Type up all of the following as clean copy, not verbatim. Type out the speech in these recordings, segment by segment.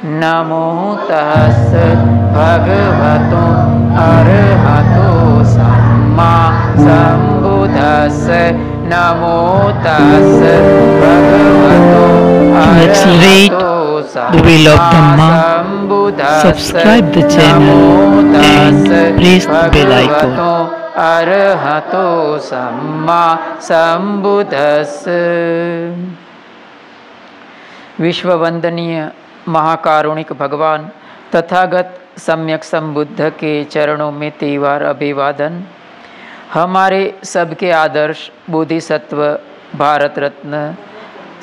नमो तस् भगवतो अरहतो सम्मा सम्बुद्धस्स। नमो तस् भगवतो अरहतो सम्मा सम्बुद्धस्स। Subscribe the channel and press the bell icon. अरहतो सम्मा सम्बुद्धस्स। विश्ववंदनीय महाकारुणिक भगवान तथागत सम्यक संबुद्ध के चरणों में तेवार अभिवादन। हमारे सबके आदर्श Bodhisattva, Bharat Ratna,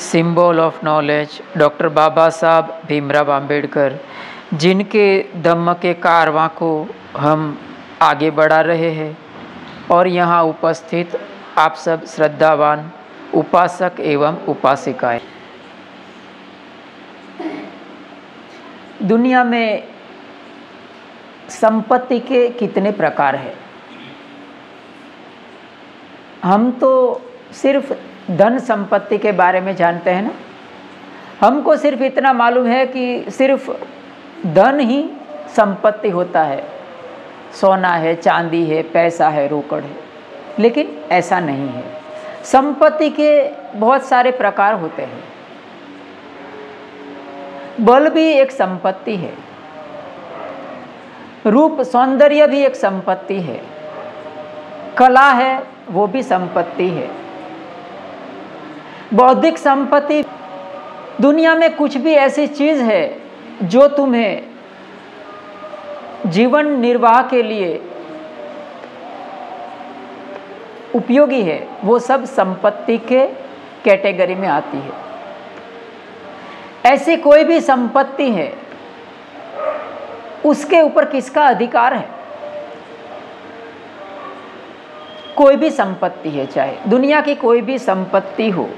symbol of knowledge doctor बाबा साहब भीमराव अंबेडकर, जिनके धम्म के कारवां को हम आगे बढ़ा रहे हैं, और यहाँ उपस्थित आप सब श्रद्धावान उपासक एवं उपासिकाएं। दुनिया में संपत्ति के कितने प्रकार हैं? हम तो सिर्फ धन संपत्ति के बारे में जानते हैं ना। हमको सिर्फ इतना मालूम है कि सिर्फ धन ही संपत्ति होता है, सोना है, चांदी है, पैसा है, रोकड़ है। लेकिन ऐसा नहीं है। संपत्ति के बहुत सारे प्रकार होते हैं। बल भी एक संपत्ति है, रूप सौंदर्य भी एक संपत्ति है, कला है वो भी संपत्ति है, बौद्धिक संपत्ति। दुनिया में कुछ भी ऐसी चीज है जो तुम्हें जीवन निर्वाह के लिए उपयोगी है, वो सब संपत्ति के कैटेगरी में आती है। ऐसी कोई भी संपत्ति है, उसके ऊपर किसका अधिकार है? कोई भी संपत्ति है, चाहे दुनिया की कोई भी संपत्ति हो,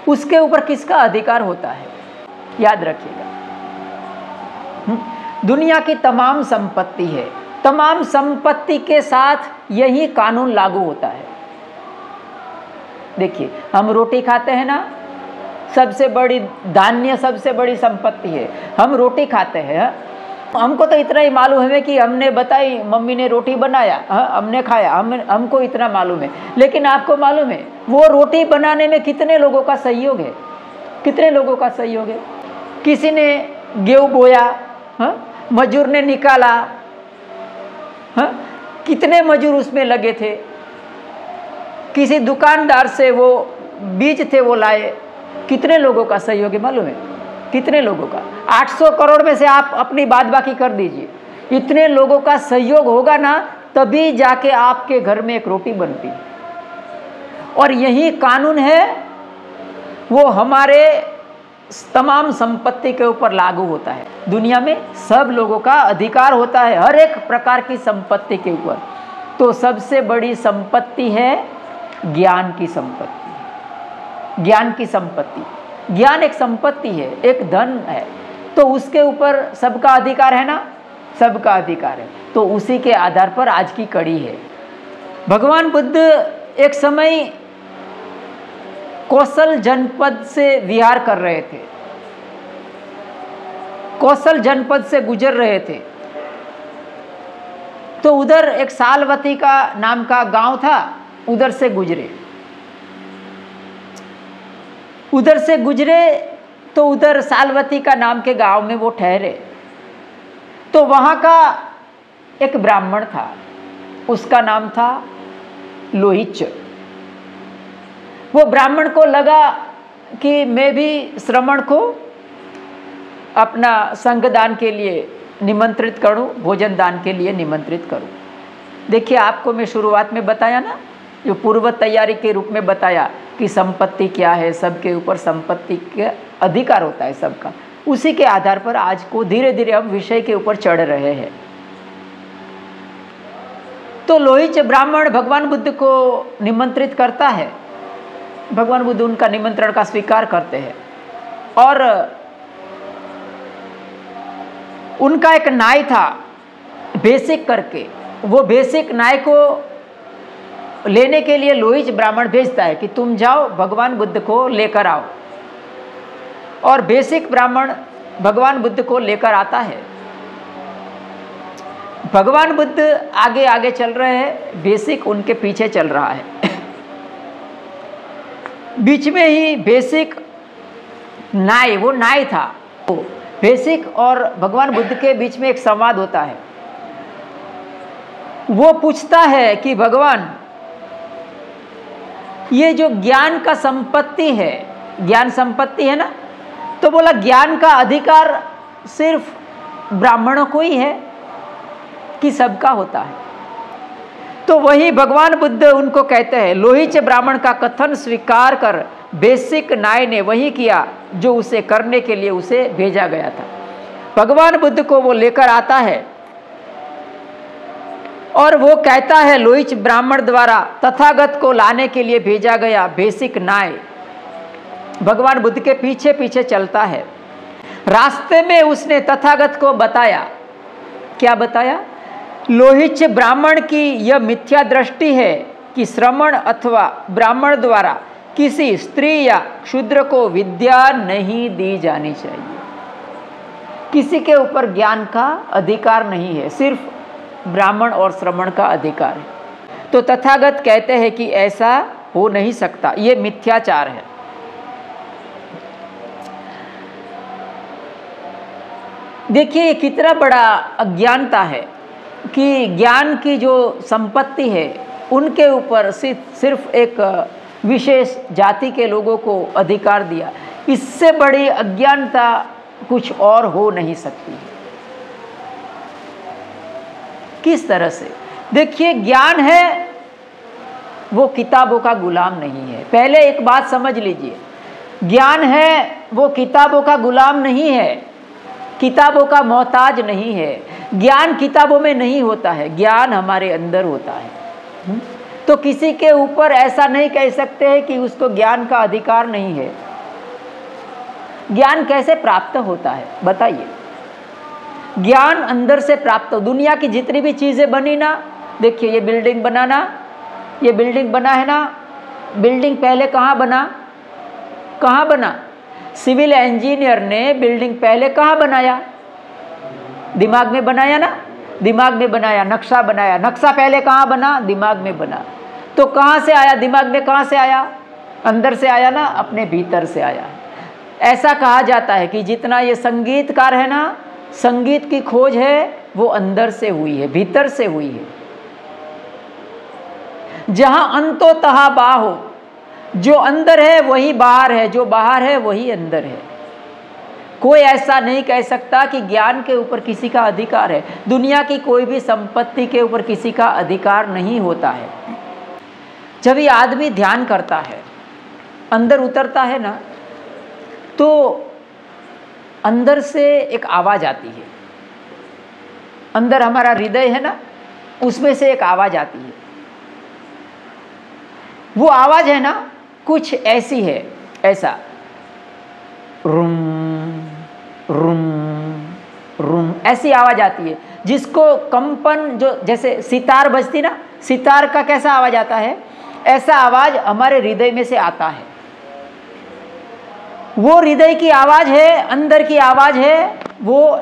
उसके ऊपर किसका अधिकार होता है? याद रखिएगा, दुनिया की तमाम संपत्ति है, तमाम संपत्ति के साथ यही कानून लागू होता है। देखिए, हम रोटी खाते हैं ना, सबसे बड़ी धान्य, सबसे बड़ी संपत्ति है। हम रोटी खाते हैं, हमको तो इतना ही मालूम है कि हमने बताई, मम्मी ने रोटी बनाया, हमने खाया, हमको इतना मालूम है। लेकिन आपको मालूम है वो रोटी बनाने में कितने लोगों का सहयोग है? कितने लोगों का सहयोग है? किसी ने गेहूं बोया, मजूर ने निकाला, कितने मजूर उसमें लगे थे। किसी दुकानदार से वो बीज थे वो लाए, कितने लोगों का सहयोग है मालूम है? कितने लोगों का? 800 करोड़ में से आप अपनी बात बाकी कर दीजिए, इतने लोगों का सहयोग होगा ना, तभी जाके आपके घर में एक रोटी बनती है। और यही कानून है, वो हमारे तमाम संपत्ति के ऊपर लागू होता है। दुनिया में सब लोगों का अधिकार होता है हर एक प्रकार की संपत्ति के ऊपर। तो सबसे बड़ी संपत्ति है ज्ञान की संपत्ति। ज्ञान की संपत्ति, ज्ञान एक संपत्ति है, एक धन है, तो उसके ऊपर सबका अधिकार है ना, सबका अधिकार है। तो उसी के आधार पर आज की कड़ी है। भगवान बुद्ध एक समय कौशल जनपद से विहार कर रहे थे, कौशल जनपद से गुजर रहे थे। तो उधर एक सालवती का नाम का गांव था, उधर से गुजरे। उधर से गुजरे तो उधर सालवती का नाम के गांव में वो ठहरे। तो वहाँ का एक ब्राह्मण था, उसका नाम था लोहिच। वो ब्राह्मण को लगा कि मैं भी श्रमण को अपना संगदान के लिए निमंत्रित करूं, भोजन दान के लिए निमंत्रित करूं। देखिए, आपको मैं शुरुआत में बताया ना, जो पूर्व तैयारी के रूप में बताया कि संपत्ति क्या है, सबके ऊपर संपत्ति के अधिकार होता है सबका। उसी के आधार पर आज को धीरे धीरे हम विषय के ऊपर चढ़ रहे हैं। तो लोहिच ब्राह्मण भगवान बुद्ध को निमंत्रित करता है। भगवान बुद्ध उनका निमंत्रण का स्वीकार करते हैं, और उनका एक नाई था बेसिक करके, वो बेसिक नाई को लेने के लिए लोहिच ब्राह्मण भेजता है कि तुम जाओ भगवान बुद्ध को लेकर आओ। और बेसिक ब्राह्मण भगवान बुद्ध को लेकर आता है। भगवान बुद्ध आगे आगे चल रहे हैं, बेसिक उनके पीछे चल रहा है। बीच में ही बेसिक वो नाई था। बेसिक और भगवान बुद्ध के बीच में एक संवाद होता है। वो पूछता है कि भगवान, ये जो ज्ञान का संपत्ति है, ज्ञान संपत्ति है ना, तो बोला ज्ञान का अधिकार सिर्फ ब्राह्मणों को ही है कि सबका होता है? तो वही भगवान बुद्ध उनको कहते हैं, लोहिच ब्राह्मण का कथन स्वीकार कर बेसिक नाय ने वही किया जो उसे करने के लिए उसे भेजा गया था। भगवान बुद्ध को वो लेकर आता है और वो कहता है, लोहिच ब्राह्मण द्वारा तथागत को लाने के लिए भेजा गया बेसिक नाय भगवान बुद्ध के पीछे पीछे चलता है। रास्ते में उसने तथागत को बताया, क्या बताया? लोहिच ब्राह्मण की यह मिथ्या दृष्टि है कि श्रमण अथवा ब्राह्मण द्वारा किसी स्त्री या शूद्र को विद्या नहीं दी जानी चाहिए। किसी के ऊपर ज्ञान का अधिकार नहीं है, सिर्फ ब्राह्मण और श्रमण का अधिकार है। तो तथागत कहते हैं कि ऐसा हो नहीं सकता, ये मिथ्याचार है। देखिए कितना बड़ा अज्ञानता है कि ज्ञान की जो संपत्ति है उनके ऊपर सिर्फ एक विशेष जाति के लोगों को अधिकार दिया। इससे बड़ी अज्ञानता कुछ और हो नहीं सकती है। किस तरह से? देखिए, ज्ञान है वो किताबों का गुलाम नहीं है। पहले एक बात समझ लीजिए, ज्ञान है वो किताबों का गुलाम नहीं है, किताबों का मोहताज नहीं है। ज्ञान किताबों में नहीं होता है, ज्ञान हमारे अंदर होता है। तो किसी के ऊपर ऐसा नहीं कह सकते हैं कि उसको ज्ञान का अधिकार नहीं है। ज्ञान कैसे प्राप्त होता है बताइए? ज्ञान अंदर से प्राप्त हो। दुनिया की जितनी भी चीज़ें बनी ना, देखिए ये बिल्डिंग बनाना, ये बिल्डिंग बना है ना, बिल्डिंग पहले कहाँ बना? कहाँ बना? सिविल इंजीनियर ने बिल्डिंग पहले कहाँ बनाया? दिमाग में बनाया ना, दिमाग में बनाया, नक्शा बनाया। नक्शा पहले कहाँ बना? दिमाग में बना। तो कहाँ से आया? दिमाग में कहाँ से आया? अंदर से आया ना, अपने भीतर से आया। ऐसा कहा जाता है कि जितना ये संगीतकार है ना, संगीत की खोज है वो अंदर से हुई है, भीतर से हुई है। जहां अंतो तहा बाहो, जो अंदर है वही बाहर है, जो बाहर है वही अंदर है। कोई ऐसा नहीं कह सकता कि ज्ञान के ऊपर किसी का अधिकार है। दुनिया की कोई भी संपत्ति के ऊपर किसी का अधिकार नहीं होता है। जब ये आदमी ध्यान करता है, अंदर उतरता है ना, तो अंदर से एक आवाज़ आती है। अंदर हमारा हृदय है ना, उसमें से एक आवाज़ आती है। वो आवाज़ है ना, कुछ ऐसी है, ऐसा रूम रूम रूम ऐसी आवाज़ आती है, जिसको कंपन, जो जैसे सितार बजती ना, सितार का कैसा आवाज़ आता है, ऐसा आवाज़ हमारे हृदय में से आता है। वो हृदय की आवाज़ है, अंदर की आवाज़ है, वो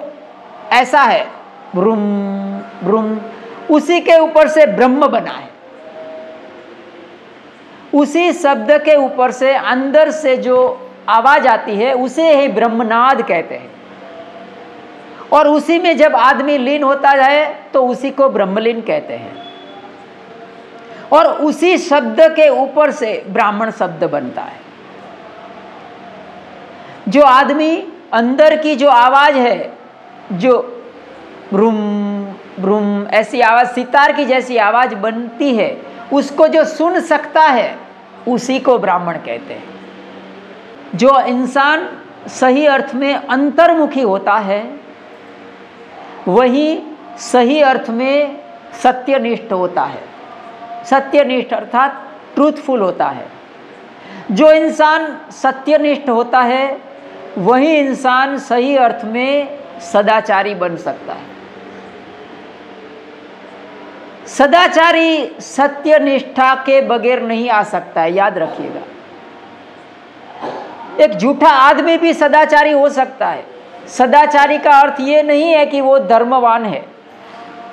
ऐसा है, रूम रूम। उसी के ऊपर से ब्रह्म बना है। उसी शब्द के ऊपर से अंदर से जो आवाज़ आती है उसे ही ब्रह्मनाद कहते हैं। और उसी में जब आदमी लीन होता है तो उसी को ब्रह्मलीन कहते हैं। और उसी शब्द के ऊपर से ब्राह्मण शब्द बनता है। जो आदमी अंदर की जो आवाज़ है, जो ब्रूम ब्रूम ऐसी आवाज़, सितार की जैसी आवाज़ बनती है, उसको जो सुन सकता है उसी को ब्राह्मण कहते हैं। जो इंसान सही अर्थ में अंतर्मुखी होता है वही सही अर्थ में सत्यनिष्ठ होता है। सत्यनिष्ठ अर्थात ट्रूथफुल होता है। जो इंसान सत्यनिष्ठ होता है वही इंसान सही अर्थ में सदाचारी बन सकता है। सदाचारी सत्यनिष्ठा के बगैर नहीं आ सकता है, याद रखिएगा। एक झूठा आदमी भी सदाचारी हो सकता है, सदाचारी का अर्थ ये नहीं है कि वो धर्मवान है।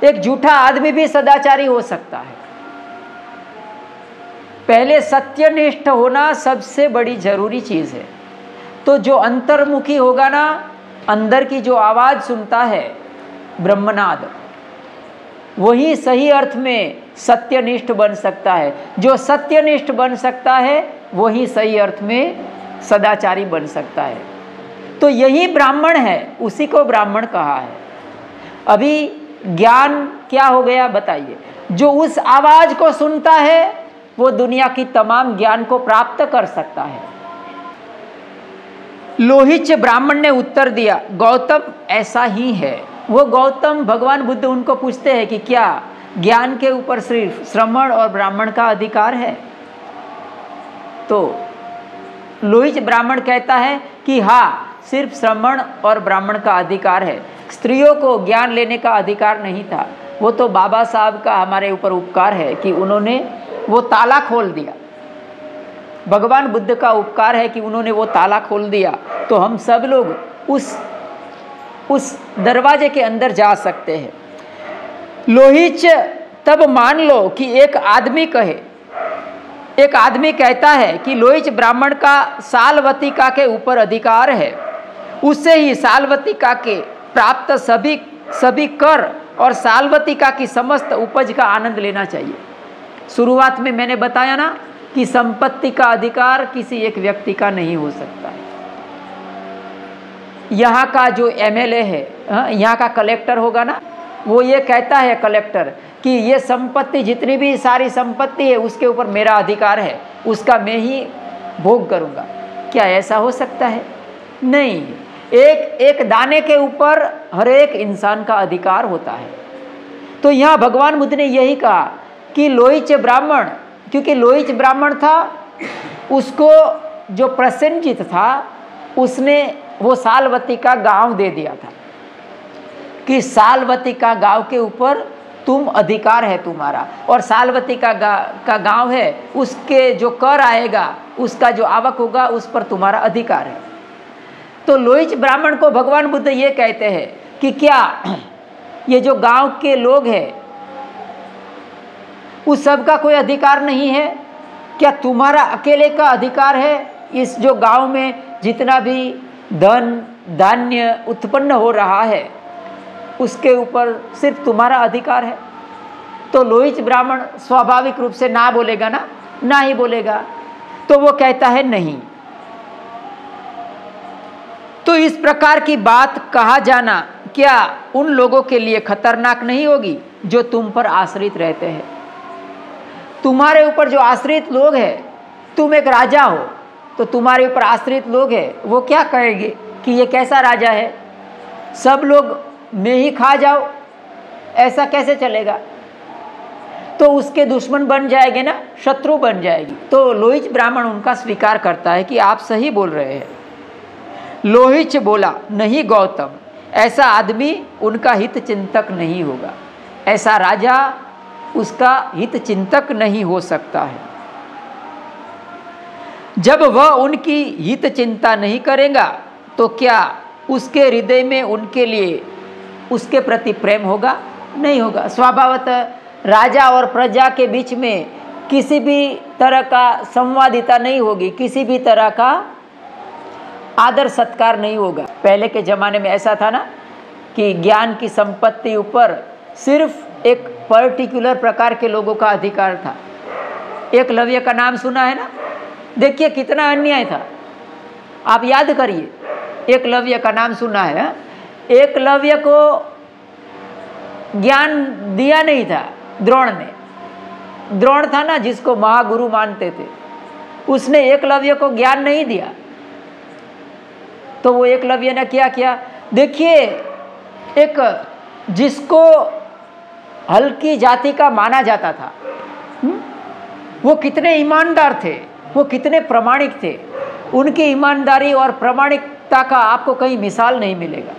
एक झूठा आदमी भी सदाचारी हो सकता है। पहले सत्यनिष्ठ होना सबसे बड़ी जरूरी चीज है। तो जो अंतर्मुखी होगा ना, अंदर की जो आवाज सुनता है ब्रह्मनाद, वही सही अर्थ में सत्यनिष्ठ बन सकता है। जो सत्यनिष्ठ बन सकता है वही सही अर्थ में सदाचारी बन सकता है। तो यही ब्राह्मण है, उसी को ब्राह्मण कहा है। अभी ज्ञान क्या हो गया बताइए? जो उस आवाज को सुनता है वो दुनिया की तमाम ज्ञान को प्राप्त कर सकता है। लोहिच ब्राह्मण ने उत्तर दिया, गौतम ऐसा ही है। वो गौतम भगवान बुद्ध उनको पूछते हैं कि क्या ज्ञान के ऊपर सिर्फ श्रमण और ब्राह्मण का अधिकार है? तो लोहिच ब्राह्मण कहता है कि हाँ, सिर्फ श्रमण और ब्राह्मण का अधिकार है, स्त्रियों को ज्ञान लेने का अधिकार नहीं था। वो तो बाबा साहब का हमारे ऊपर उपकार है कि उन्होंने वो ताला खोल दिया। भगवान बुद्ध का उपकार है कि उन्होंने वो ताला खोल दिया, तो हम सब लोग उस दरवाजे के अंदर जा सकते हैं। लोहिच तब मान लो कि एक आदमी कहता है कि लोहिच ब्राह्मण का सालवतिका के ऊपर अधिकार है, उससे ही सालवतिका के प्राप्त सभी कर और सालवतिका की समस्त उपज का आनंद लेना चाहिए। शुरुआत में मैंने बताया ना कि संपत्ति का अधिकार किसी एक व्यक्ति का नहीं हो सकता है। यहाँ का जो एमएलए है, यहाँ का कलेक्टर होगा ना, वो ये कहता है कलेक्टर कि ये संपत्ति, जितनी भी सारी संपत्ति है उसके ऊपर मेरा अधिकार है, उसका मैं ही भोग करूँगा। क्या ऐसा हो सकता है? नहीं। एक दाने के ऊपर हर एक इंसान का अधिकार होता है। तो यहाँ भगवान बुद्ध ने यही कहा कि लोहिच ब्राह्मण, क्योंकि लोहिच ब्राह्मण था, उसको जो प्रसेनजित था उसने वो सालवतिका गांव दे दिया था कि सालवतिका गांव के ऊपर तुम अधिकार है तुम्हारा, और सालवतिका का गांव है, उसके जो कर आएगा, उसका जो आवक होगा, उस पर तुम्हारा अधिकार है। तो लोहिच ब्राह्मण को भगवान बुद्ध ये कहते हैं कि क्या ये जो गांव के लोग हैं उस सब का कोई अधिकार नहीं है? क्या तुम्हारा अकेले का अधिकार है? इस जो गांव में जितना भी धन धान्य उत्पन्न हो रहा है उसके ऊपर सिर्फ तुम्हारा अधिकार है? तो लोहिच ब्राह्मण स्वाभाविक रूप से ना बोलेगा ना, ना ही बोलेगा। तो वो कहता है नहीं। तो इस प्रकार की बात कहा जाना क्या उन लोगों के लिए खतरनाक नहीं होगी जो तुम पर आश्रित रहते हैं? तुम्हारे ऊपर जो आश्रित लोग हैं, तुम एक राजा हो तो तुम्हारे ऊपर आश्रित लोग हैं, वो क्या कहेंगे कि ये कैसा राजा है, सब लोग मैं ही खा जाओ, ऐसा कैसे चलेगा? तो उसके दुश्मन बन जाएंगे ना, शत्रु बन जाएगी। तो लोहिच ब्राह्मण उनका स्वीकार करता है कि आप सही बोल रहे हैं। लोहिच बोला, नहीं गौतम, ऐसा आदमी उनका हित चिंतक नहीं होगा, ऐसा राजा उसका हित चिंतक नहीं हो सकता है। जब वह उनकी हित चिंता नहीं करेगा तो क्या उसके हृदय में उनके लिए उसके प्रति प्रेम होगा? नहीं होगा। स्वभावतः राजा और प्रजा के बीच में किसी भी तरह का संवादिता नहीं होगी, किसी भी तरह का आदर सत्कार नहीं होगा। पहले के ज़माने में ऐसा था ना कि ज्ञान की संपत्ति ऊपर सिर्फ एक पर्टिकुलर प्रकार के लोगों का अधिकार था। एकलव्य का नाम सुना है ना? देखिए कितना अन्याय था, आप याद करिए। एकलव्य का नाम सुना है? एकलव्य को ज्ञान दिया नहीं था द्रोण ने। द्रोण था ना जिसको महागुरु मानते थे, उसने एकलव्य को ज्ञान नहीं दिया। तो वो एकलव्य ने क्या किया? देखिए, एक जिसको हल्की जाति का माना जाता था, वो कितने ईमानदार थे, वो कितने प्रामाणिक थे। उनकी ईमानदारी और प्रामाणिकता का आपको कहीं मिसाल नहीं मिलेगा।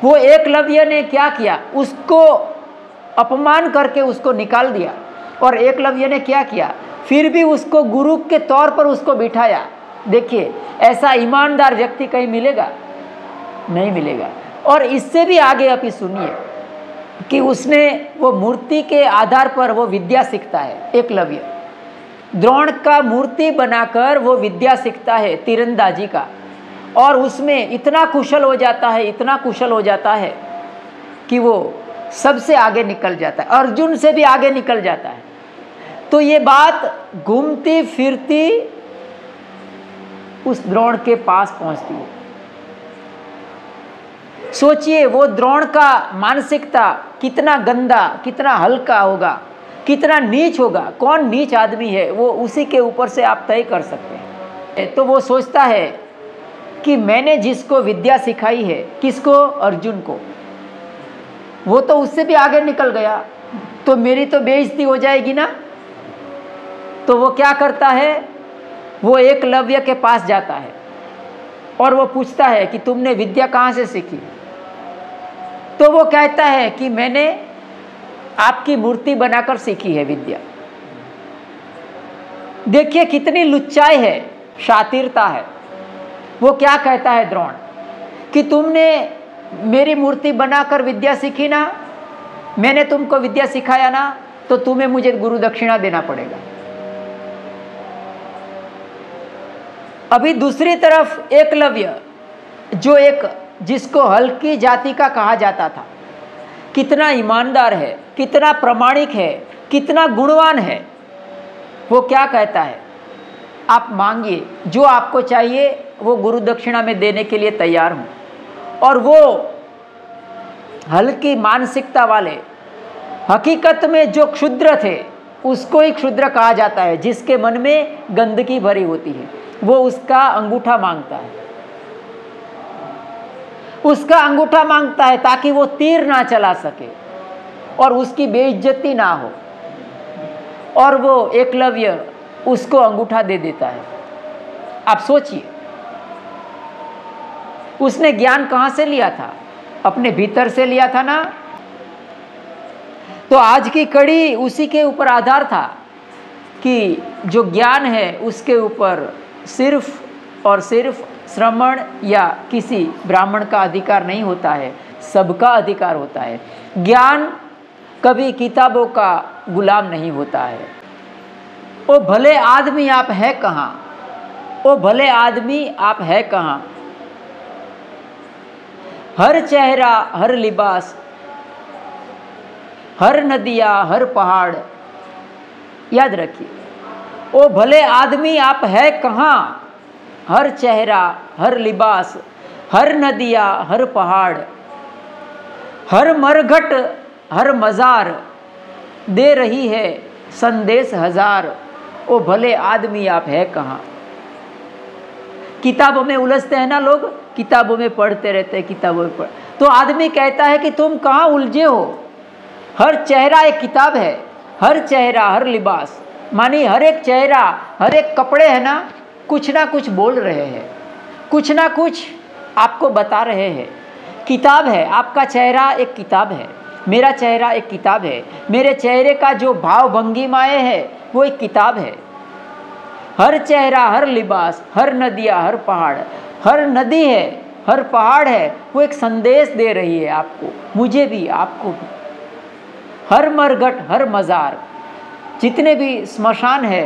वो एकलव्य ने क्या किया? उसको अपमान करके उसको निकाल दिया। और एकलव्य ने क्या किया? फिर भी उसको गुरु के तौर पर उसको बिठाया। देखिए, ऐसा ईमानदार व्यक्ति कहीं मिलेगा? नहीं मिलेगा। और इससे भी आगे अभी सुनिए कि उसने वो मूर्ति के आधार पर वो विद्या सीखता है। एकलव्य द्रोण का मूर्ति बनाकर वो विद्या सीखता है तीरंदाजी का, और उसमें इतना कुशल हो जाता है, इतना कुशल हो जाता है कि वो सबसे आगे निकल जाता है, अर्जुन से भी आगे निकल जाता है। तो ये बात घूमती फिरती उस द्रोण के पास पहुंचती है। सोचिए वो द्रोण का मानसिकता कितना गंदा, कितना हल्का होगा, कितना नीच होगा। कौन नीच आदमी है वो उसी के ऊपर से आप तय कर सकते हैं। तो वो सोचता है कि मैंने जिसको विद्या सिखाई है, किसको? अर्जुन को, वो तो उससे भी आगे निकल गया, तो मेरी तो बेइज्जती हो जाएगी ना। तो वो क्या करता है, वो एकलव्य के पास जाता है और वो पूछता है कि तुमने विद्या कहाँ से सीखी? तो वो कहता है कि मैंने आपकी मूर्ति बनाकर सीखी है विद्या। देखिए कितनी लुच्चाई है, शातिरता है। वो क्या कहता है द्रोण कि तुमने मेरी मूर्ति बनाकर विद्या सीखी ना, मैंने तुमको विद्या सिखाया ना, तो तुम्हें मुझे गुरु दक्षिणा देना पड़ेगा। अभी दूसरी तरफ एकलव्य, जो एक जिसको हल्की जाति का कहा जाता था, कितना ईमानदार है, कितना प्रामाणिक है, कितना गुणवान है, वो क्या कहता है, आप मांगिए, जो आपको चाहिए वो गुरु दक्षिणा में देने के लिए तैयार हूँ। और वो हल्की मानसिकता वाले, हकीकत में जो क्षुद्र थे उसको ही क्षुद्र कहा जाता है, जिसके मन में गंदगी भरी होती है, वो उसका अंगूठा मांगता है, उसका अंगूठा मांगता है ताकि वो तीर ना चला सके और उसकी बेइज्जती ना हो। और वो एकलव्य उसको अंगूठा दे देता है। आप सोचिए उसने ज्ञान कहाँ से लिया था? अपने भीतर से लिया था ना। तो आज की कड़ी उसी के ऊपर आधार था कि जो ज्ञान है उसके ऊपर सिर्फ और सिर्फ श्रमण या किसी ब्राह्मण का अधिकार नहीं होता है, सबका अधिकार होता है। ज्ञान कभी किताबों का गुलाम नहीं होता है। ओ भले आदमी आप है कहाँ, ओ भले आदमी आप है कहाँ, हर चेहरा हर लिबास, हर नदियाँ हर पहाड़। याद रखिए, ओ भले आदमी आप है कहाँ, हर चेहरा हर लिबास, हर नदियाँ हर पहाड़, हर मरघट हर मज़ार, दे रही है संदेश हजार। ओ भले आदमी आप है कहाँ। किताबों में उलझते हैं ना लोग, किताबों में पढ़ते रहते हैं, किताबों में पढ़, तो आदमी कहता है कि तुम कहाँ उलझे हो। हर चेहरा एक किताब है, हर चेहरा हर लिबास, मानी हर एक चेहरा हर एक कपड़े है ना, कुछ ना कुछ बोल रहे हैं, कुछ ना कुछ आपको बता रहे हैं। किताब है, आपका चेहरा एक किताब है, मेरा चेहरा एक किताब है, मेरे चेहरे का जो भाव भंगिमाएँ है वो एक किताब है। हर चेहरा हर लिबास, हर नदियाँ हर पहाड़, हर नदी है हर पहाड़ है, वो एक संदेश दे रही है आपको, मुझे भी आपको भी। हर मरघट हर मज़ार, जितने भी स्मशान है,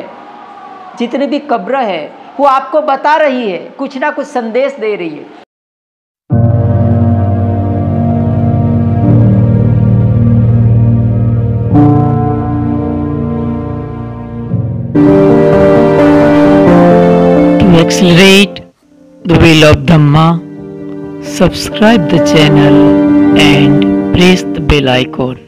जितने भी कब्र है, वो आपको बता रही है, कुछ ना कुछ संदेश दे रही है। To accelerate the wheel of Dhamma, subscribe the channel and press the bell icon.